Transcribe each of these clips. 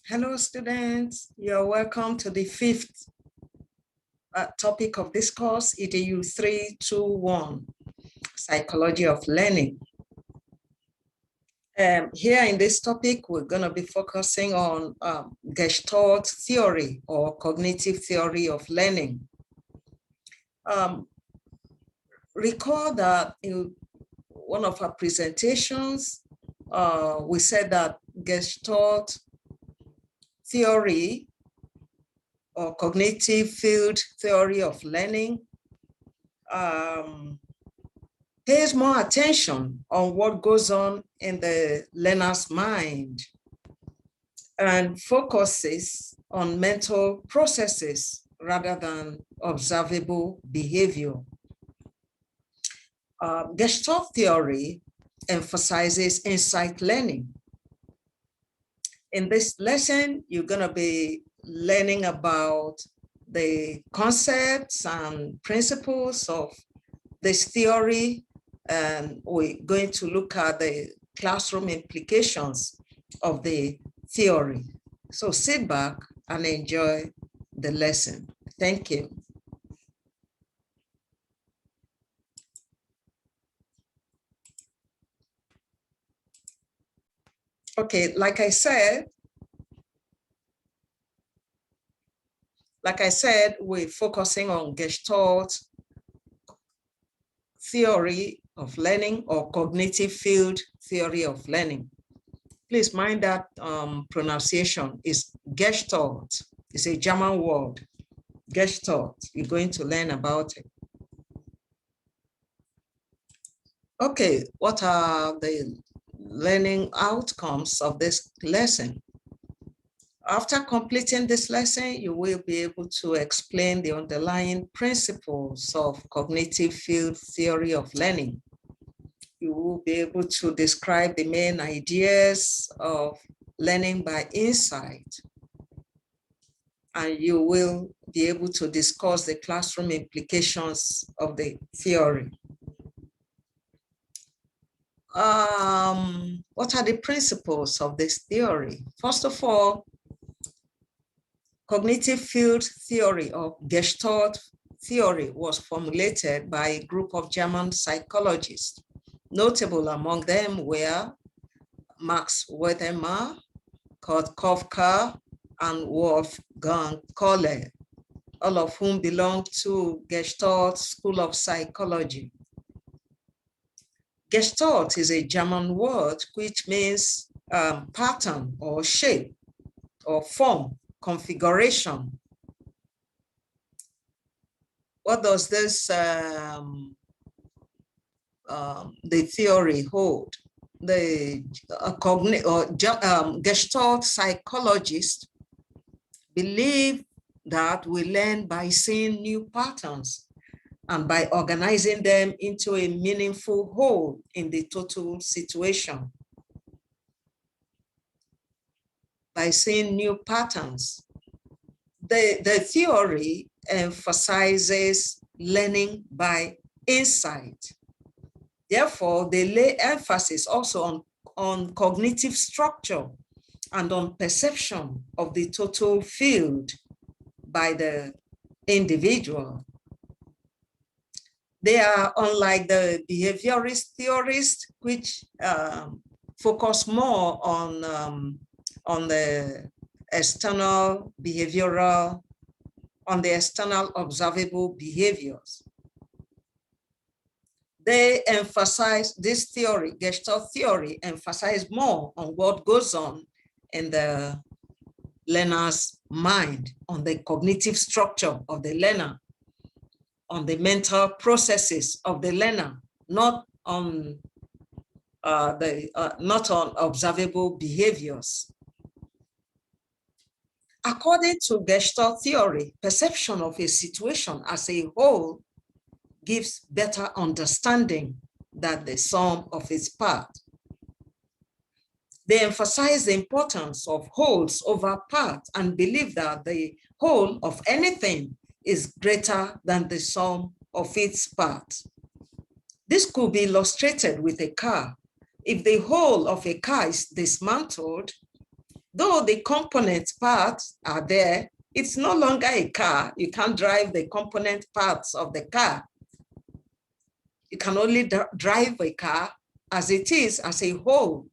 Hello, students. You're welcome to the fifth topic of this course, Edu321, Psychology of Learning. Here in this topic, we're going to be focusing on Gestalt theory or cognitive theory of learning. Recall that in one of our presentations, we said that Gestalt theory or cognitive field theory of learning pays more attention on what goes on in the learner's mind and focuses on mental processes rather than observable behavior. Gestalt theory emphasizes insight learning. In this lesson, you're going to be learning about the concepts and principles of this theory, and we're going to look at the classroom implications of the theory. So sit back and enjoy the lesson. Thank you. Okay, like I said, we're focusing on Gestalt theory of learning or cognitive field theory of learning. Please mind that pronunciation is Gestalt. It's a German word, Gestalt. You're going to learn about it. Okay, what are the learning outcomes of this lesson? After completing this lesson, you will be able to explain the underlying principles of cognitive field theory of learning. You will be able to describe the main ideas of learning by insight. And you will be able to discuss the classroom implications of the theory. What are the principles of this theory? First of all, cognitive field theory or Gestalt theory was formulated by a group of German psychologists. Notable among them were Max Wertheimer, Kurt Koffka, and Wolfgang Kohler, all of whom belong to Gestalt School of Psychology. Gestalt is a German word which means pattern or shape or form, configuration. What does this the theory hold? The Gestalt psychologists believe that we learn by seeing new patterns and by organizing them into a meaningful whole in the total situation. By seeing new patterns. The theory emphasizes learning by insight. Therefore, they lay emphasis also on cognitive structure and on perception of the total field by the individual. They are unlike the behaviorist theorists, which focus more on the external behavioral, on the external observable behaviors. They emphasize this theory, Gestalt theory, emphasize more on what goes on in the learner's mind, on the cognitive structure of the learner, on the mental processes of the learner, not on observable behaviors. According to Gestalt theory, perception of a situation as a whole gives better understanding than the sum of its parts. They emphasize the importance of wholes over parts and believe that the whole of anything is greater than the sum of its parts. This could be illustrated with a car. If the whole of a car is dismantled, Though the component parts are there, it's no longer a car. You can't drive the component parts of the car. You can only drive a car as it is, as a whole.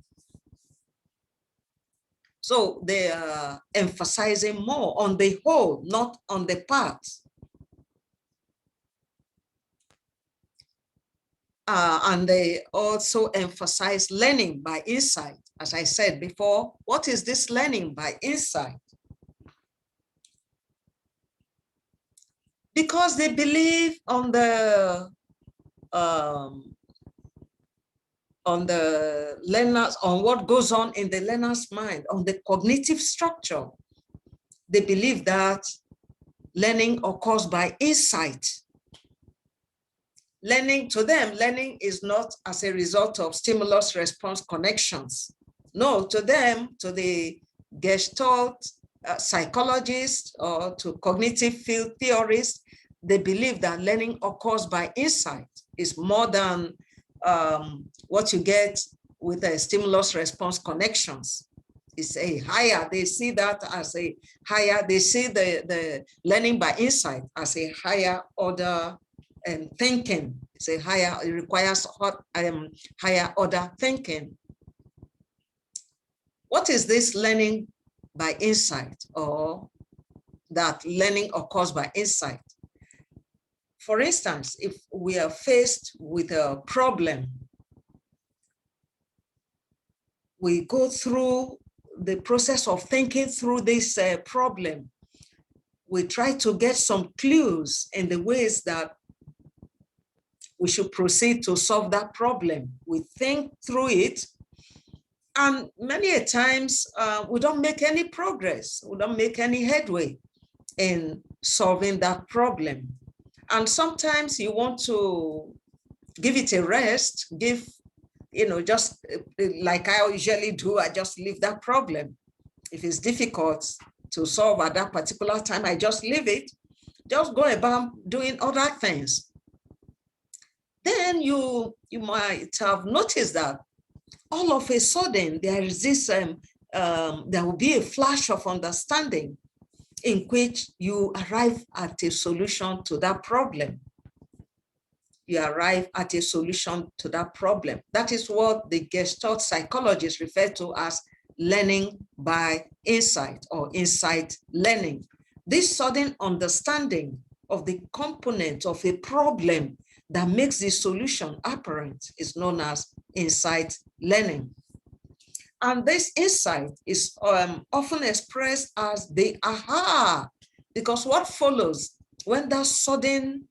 So they are emphasizing more on the whole, not on the parts. And they also emphasize learning by insight. As I said before, what is this learning by insight? Because they believe on the learners, on what goes on in the learner's mind, on the cognitive structure. They believe that learning occurs by insight. Learning, to them, learning is not as a result of stimulus-response connections. No, to them, to the Gestalt psychologists or to cognitive field theorists, they believe that learning occurs by insight. It's more than what you get with the stimulus-response connections. It's a higher, they see that as a higher, they see the learning by insight as a higher order and thinking. It's a higher, it requires higher order thinking. What is this learning by insight, or that learning occurs by insight? For instance, if we are faced with a problem, we go through the process of thinking through this problem. We try to get some clues in the ways that we should proceed to solve that problem. We think through it, and many a times we don't make any progress. We don't make any headway in solving that problem. And sometimes you want to give it a rest, give, just like I usually do, I just leave that problem. If it's difficult to solve at that particular time, I just leave it, just go about doing other things. Then you might have noticed that all of a sudden there is this, there will be a flash of understanding in which you arrive at a solution to that problem. You arrive at a solution to that problem. That is what the Gestalt psychologists refer to as learning by insight or insight learning. This sudden understanding of the component of a problem that makes the solution apparent is known as insight learning. And this insight is often expressed as the aha, because what follows when that sudden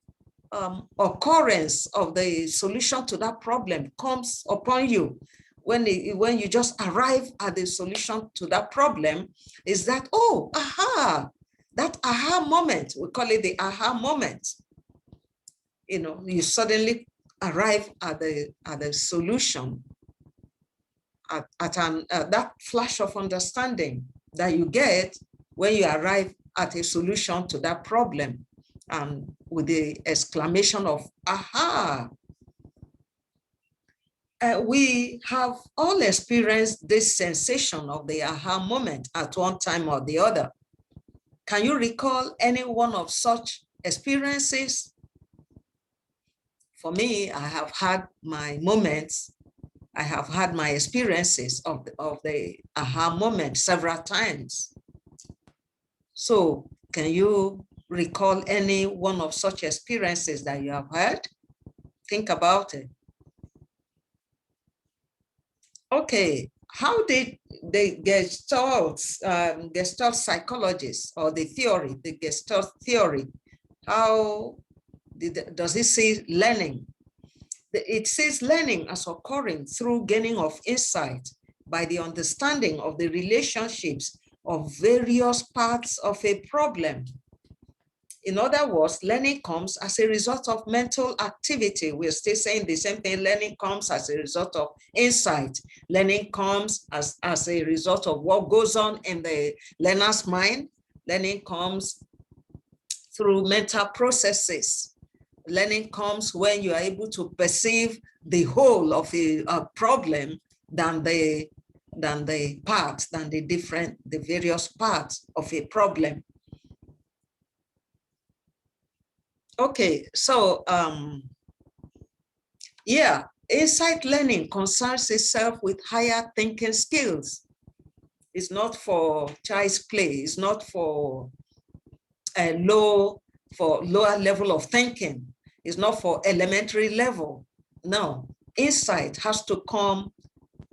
occurrence of the solution to that problem comes upon you, when you just arrive at the solution to that problem, is that, oh, aha, that aha moment, we call it the aha moment. You suddenly arrive at the solution, at that flash of understanding that you get when you arrive at a solution to that problem, and with the exclamation of aha. We have all experienced this sensation of the aha moment at one time or the other. Can you recall any one of such experiences? For me, I have had my moments, I have had my experiences of the aha moment several times. So can you recall any one of such experiences that you have had? Think about it. Okay, how did the Gestalt psychologists, or the Gestalt theory, how does it see learning? It sees learning as occurring through gaining of insight by the understanding of the relationships of various parts of a problem. In other words, learning comes as a result of mental activity. We're still saying the same thing. Learning comes as a result of insight. Learning comes as a result of what goes on in the learner's mind. Learning comes through mental processes. Learning comes when you are able to perceive the whole of a problem than the than the various parts of a problem. Okay, so yeah, insight learning concerns itself with higher thinking skills. It's not for child's play. It's not for a lower level of thinking. It's not for elementary level. No, insight has to come.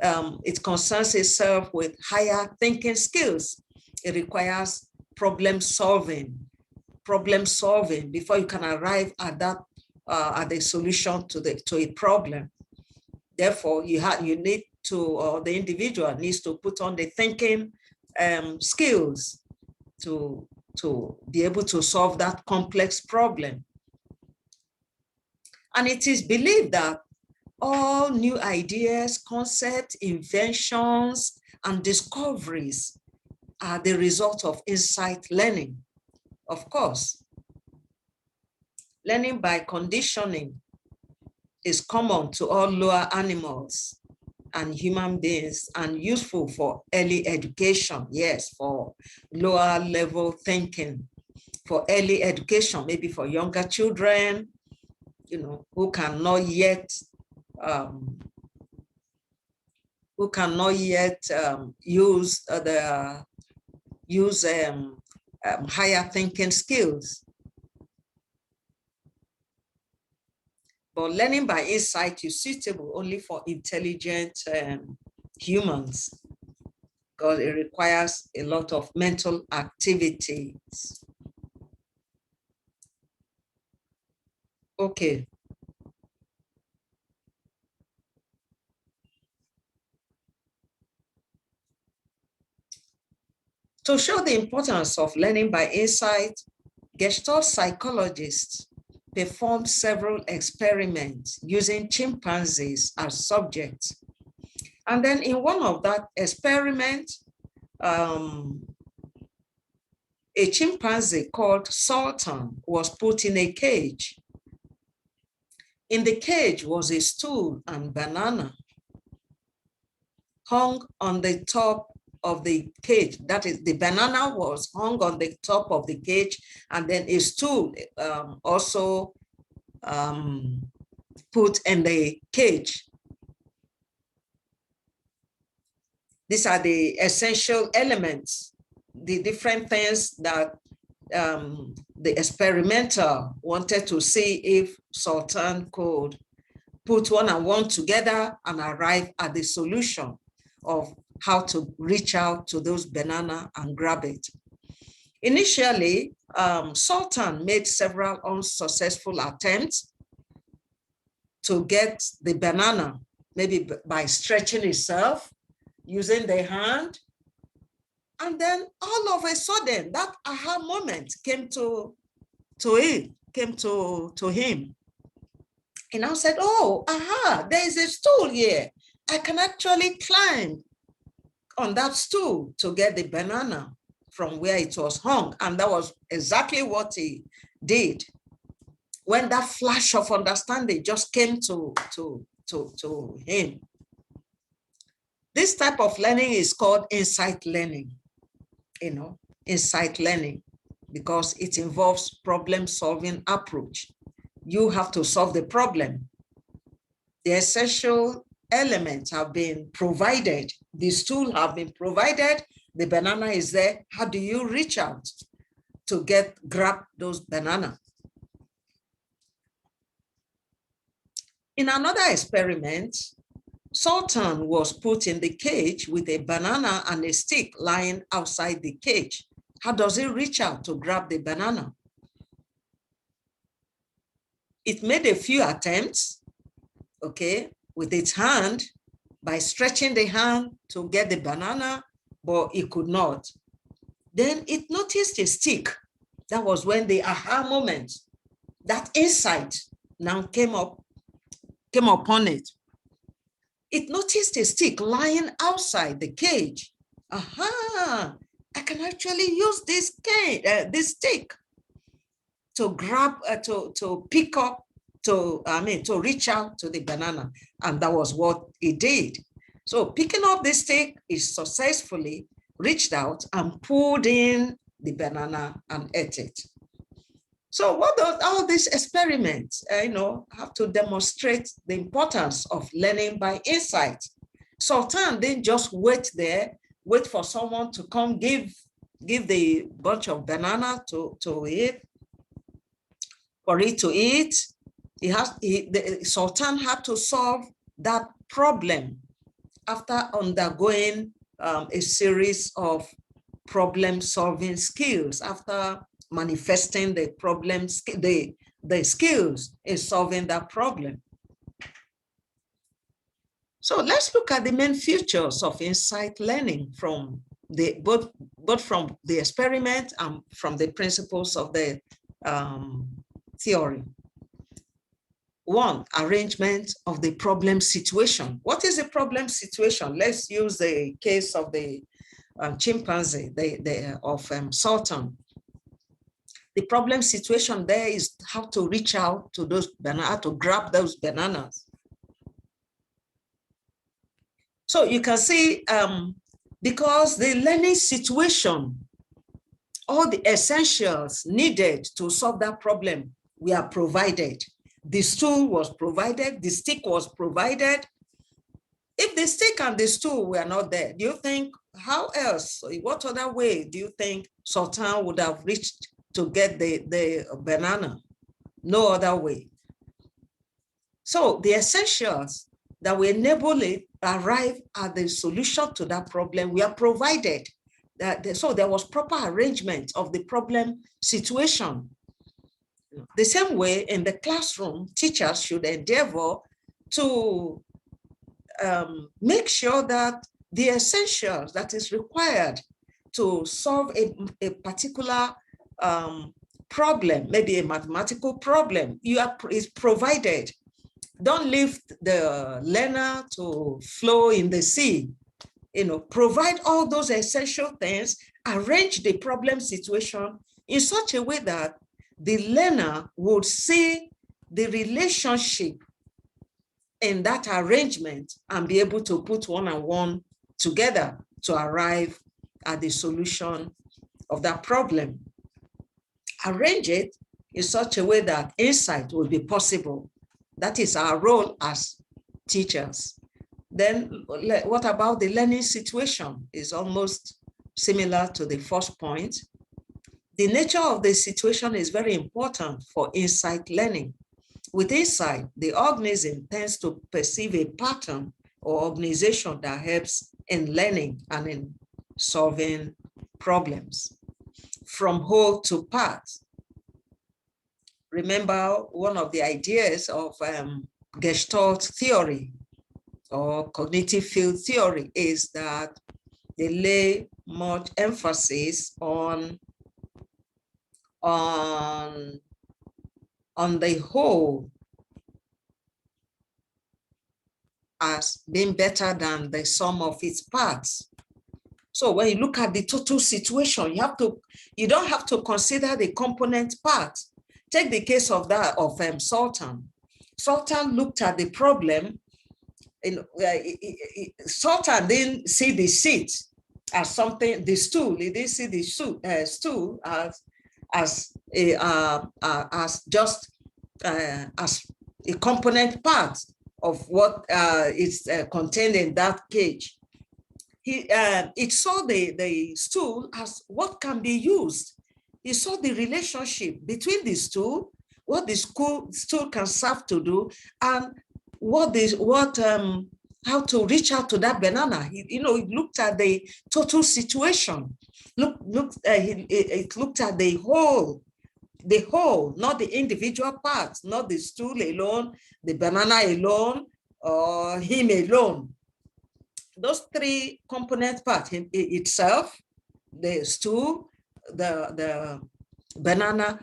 It concerns itself with higher thinking skills. It requires problem solving before you can arrive at that at the solution to a problem. Therefore, you need to, or the individual needs to put on the thinking skills to be able to solve that complex problem. And it is believed that all new ideas, concepts, inventions, and discoveries are the result of insight learning. Of course, learning by conditioning is common to all lower animals and human beings and useful for early education. Yes, for lower level thinking, for early education, maybe for younger children, who cannot yet use higher thinking skills. But learning by insight is suitable only for intelligent humans, because it requires a lot of mental activities. Okay. To show the importance of learning by insight, Gestalt psychologists performed several experiments using chimpanzees as subjects. And then in one of that experiment, a chimpanzee called Sultan was put in a cage. In the cage was a stool and banana hung on the top of the cage. That is, the banana was hung on the top of the cage, and then a stool also put in the cage. These are the essential elements, the different things that the experimenter wanted to see if Sultan could put one and one together and arrive at the solution of how to reach out to those banana and grab it. Initially, Sultan made several unsuccessful attempts to get the banana, maybe by stretching itself, using the hand. And then all of a sudden, that aha moment came to him. And I said, oh, aha, there is a stool here. I can actually climb on that stool to get the banana from where it was hung. And that was exactly what he did. When that flash of understanding just came to him. This type of learning is called insight learning, insight learning, because it involves problem-solving approach. You have to solve the problem. The essential elements have been provided. The stool have been provided. The banana is there. How do you reach out to grab those bananas? In another experiment, Sultan was put in the cage with a banana and a stick lying outside the cage. How does it reach out to grab the banana? It made a few attempts, okay, with its hand, by stretching the hand to get the banana, but it could not. Then it noticed a stick. That was when the aha moment, that insight now came upon it. It noticed a stick lying outside the cage. Aha, I can actually use this stick to grab, to pick up, to reach out to the banana. And that was what it did. So picking up the stick is successfully reached out and pulled in the banana and ate it. So what does all these experiments, have to demonstrate the importance of learning by insight. Sultan didn't just wait for someone to come give the bunch of banana to eat, for it to eat. The Sultan had to solve that problem after undergoing a series of problem-solving skills, after manifesting the problems, the skills in solving that problem. So let's look at the main features of insight learning from both from the experiment and from the principles of the theory. One, arrangement of the problem situation. What is the problem situation? Let's use the case of the chimpanzee, of Sultan. The problem situation there is how to reach out to those bananas, to grab those bananas. So you can see, because the learning situation, all the essentials needed to solve that problem were provided. The stool was provided, the stick was provided. If the stick and the stool were not there, do you think, how else, what other way do you think Sultan would have reached to get the banana? No other way. So the essentials that will enable it arrive at the solution to that problem were provided. So there was proper arrangement of the problem situation. The same way in the classroom, teachers should endeavor to make sure that the essentials that is required to solve a particular problem, maybe a mathematical problem, is provided. Don't leave the learner to flow in the sea. Provide all those essential things, arrange the problem situation in such a way that the learner would see the relationship in that arrangement and be able to put one and one together to arrive at the solution of that problem. Arrange it in such a way that insight will be possible. That is our role as teachers. Then what about the learning situation? Is almost similar to the first point. The nature of the situation is very important for insight learning. With insight, the organism tends to perceive a pattern or organization that helps in learning and in solving problems. From whole to part. Remember, one of the ideas of Gestalt theory or cognitive field theory is that they lay much emphasis on the whole as being better than the sum of its parts. So when you look at the total situation, you don't have to consider the component parts. Take the case of Sultan. Sultan looked at the problem. Sultan didn't see the seat as something, the stool. He didn't see the stool as just as a component part of what is contained in that cage. It saw the stool as what can be used. He saw the relationship between the stool, what the stool can serve to do, and how to reach out to that banana. He looked at the total situation. It looked at the whole, not the individual parts, not the stool alone, the banana alone, or him alone. Those three component parts, itself, the stool, the banana,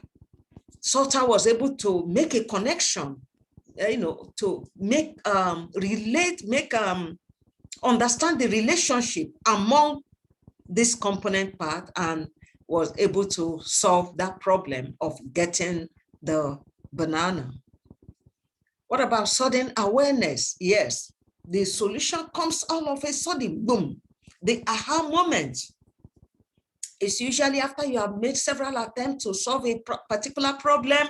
Sultan was able to make a connection, to understand the relationship among this component part, and was able to solve that problem of getting the banana. What about sudden awareness? Yes, the solution comes all of a sudden, boom. The aha moment is usually after you have made several attempts to solve a particular problem,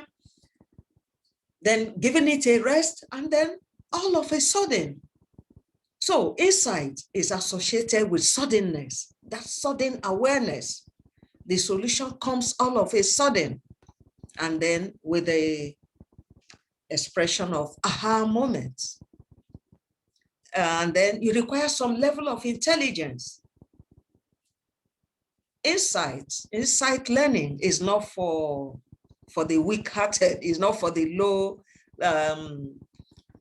then giving it a rest, and then all of a sudden. So insight is associated with suddenness, that sudden awareness. The solution comes all of a sudden, and then with a expression of aha moments. And then you require some level of intelligence. Insight learning is not for the weak-hearted, is not for the low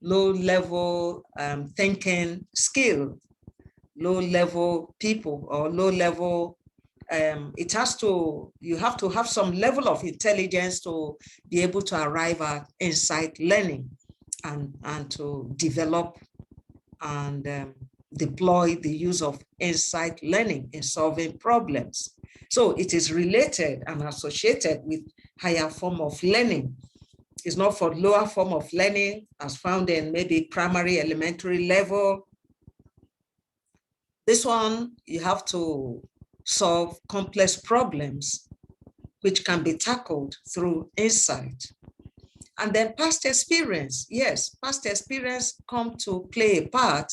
level thinking skill, low level people, or low level. You have to have some level of intelligence to be able to arrive at insight learning and to develop and deploy the use of insight learning in solving problems. So it is related and associated with higher form of learning. It's not for lower form of learning as found in maybe primary, elementary level. This one, you have to solve complex problems which can be tackled through insight. And then past experience, yes, past experience come to play a part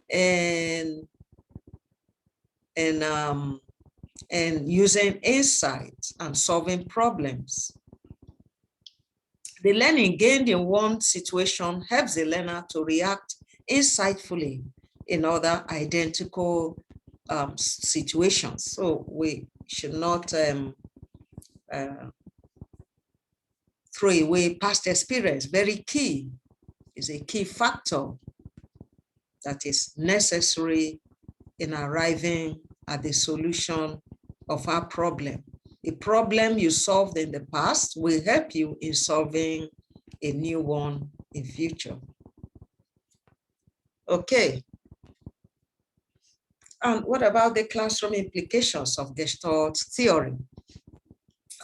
in using insight and solving problems. The learning gained in one situation helps the learner to react insightfully in other identical situations. So we should not throw away past experience. Very key, is a key factor that is necessary in arriving at the solution of our problem. A problem you solved in the past will help you in solving a new one in future. Okay. And what about the classroom implications of Gestalt theory?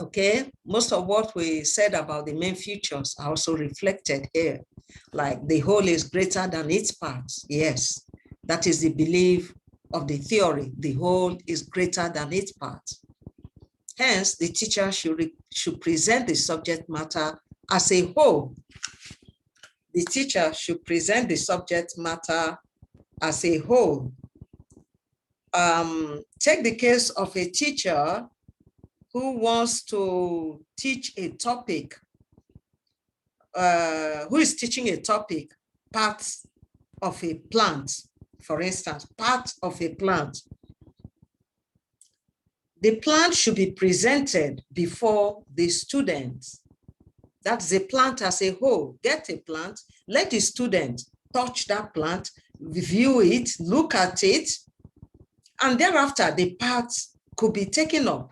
Okay, most of what we said about the main features are also reflected here. Like the whole is greater than its parts. Yes, that is the belief of the theory. The whole is greater than its parts. Hence, the teacher should present the subject matter as a whole. The teacher should present the subject matter as a whole. Take the case of a teacher who wants to teach a topic, who is teaching a topic, parts of a plant, for instance, part of a plant. The plant should be presented before the students. That's the plant as a whole. Get a plant, let the student touch that plant, view it, look at it, and thereafter the parts could be taken up.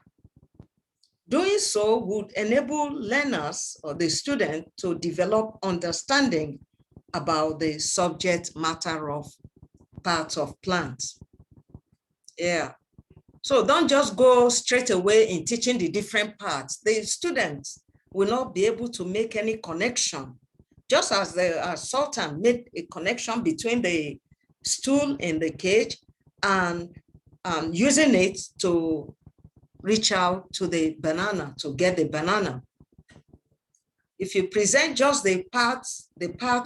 Doing so would enable learners or the student to develop understanding about the subject matter of parts of plants. Yeah. So don't just go straight away in teaching the different parts. The students will not be able to make any connection. Just as the Sultan made a connection between the stool in the cage and using it to reach out to the banana, to get the banana. If you present just the parts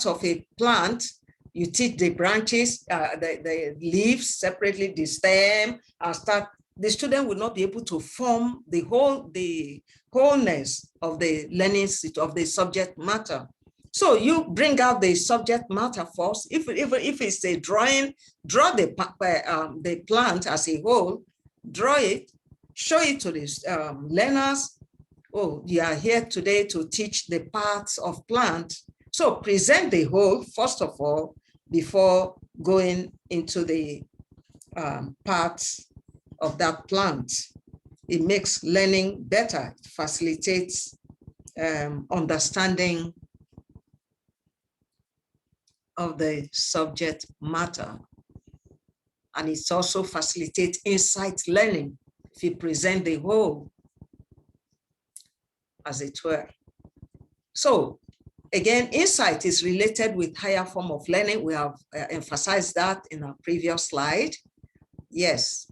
of a plant, you teach the branches, the leaves separately, the stem, and start. The student will not be able to form the wholeness of the learning of the subject matter. So you bring out the subject matter first. If it's a drawing, draw the plant as a whole, draw it, show it to the learners. Oh, you are here today to teach the parts of plant. So present the whole, first of all, before going into the parts of that plant. It makes learning better. It facilitates understanding of the subject matter. And it also facilitates insight learning if you present the whole, as it were. So Again, insight is related with higher form of learning. We have emphasized that in our previous slide. Yes,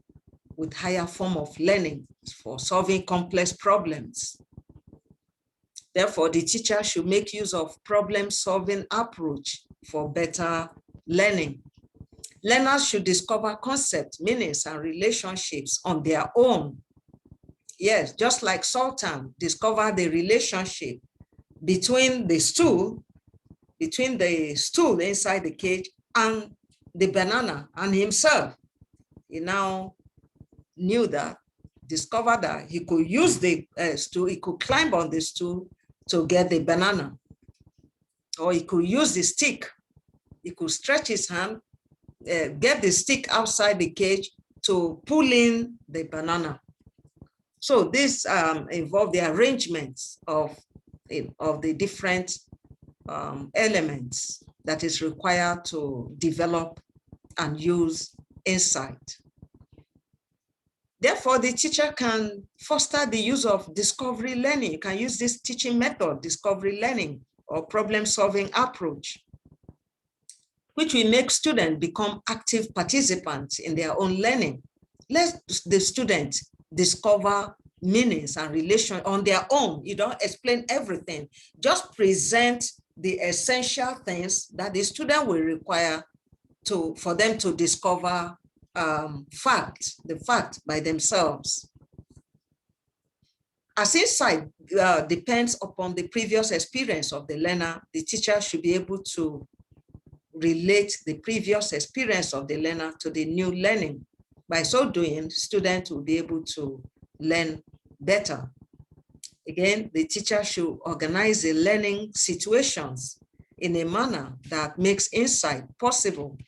with higher form of learning for solving complex problems. Therefore, the teacher should make use of problem-solving approach for better learning. Learners should discover concepts, meanings, and relationships on their own. Yes, just like Sultan discovered the relationship between the stool inside the cage and the banana and himself. He now knew that, discovered that he could use the stool, he could climb on the stool to get the banana, or he could use the stick. He could stretch his hand, get the stick outside the cage to pull in the banana. So this involved the arrangements of the different elements that is required to develop and use insight. Therefore, the teacher can foster the use of discovery learning. You can use this teaching method, discovery learning or problem-solving approach, which will make students become active participants in their own learning. Let the students discover meanings and relations on their own. You don't explain everything. Just present the essential things that the student will require for them to discover the fact by themselves. As insight depends upon the previous experience of the learner, the teacher should be able to relate the previous experience of the learner to the new learning. By so doing, students will be able to learn better. Again, the teacher should organize the learning situations in a manner that makes insight possible,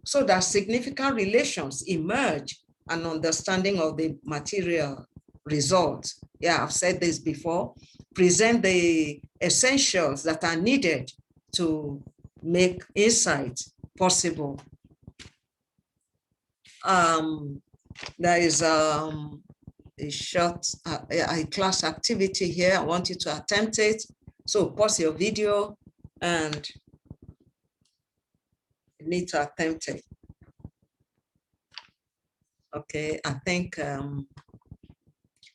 so that significant relations emerge and understanding of the material results. Yeah, I've said this before. Present the essentials that are needed to make insight possible. There is a short class activity here. I want you to attempt it. So pause your video and you need to attempt it. Okay, I think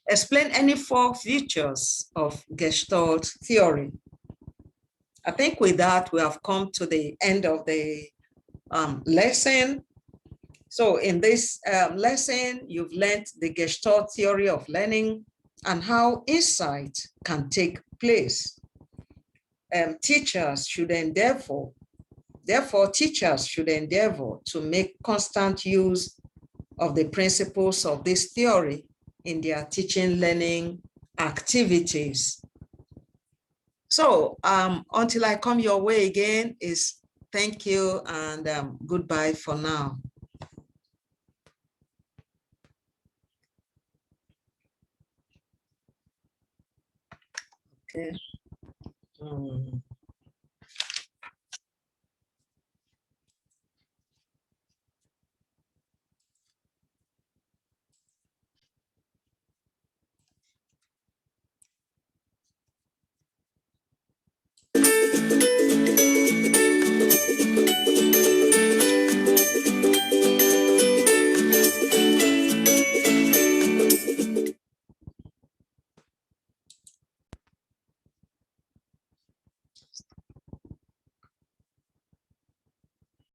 explain any 4 features of Gestalt theory. I think with that, we have come to the end of the lesson. So in this lesson, you've learned the Gestalt theory of learning and how insight can take place. Teachers should endeavor to make constant use of the principles of this theory in their teaching learning activities. So until I come your way again, is thank you and goodbye for now. Okay.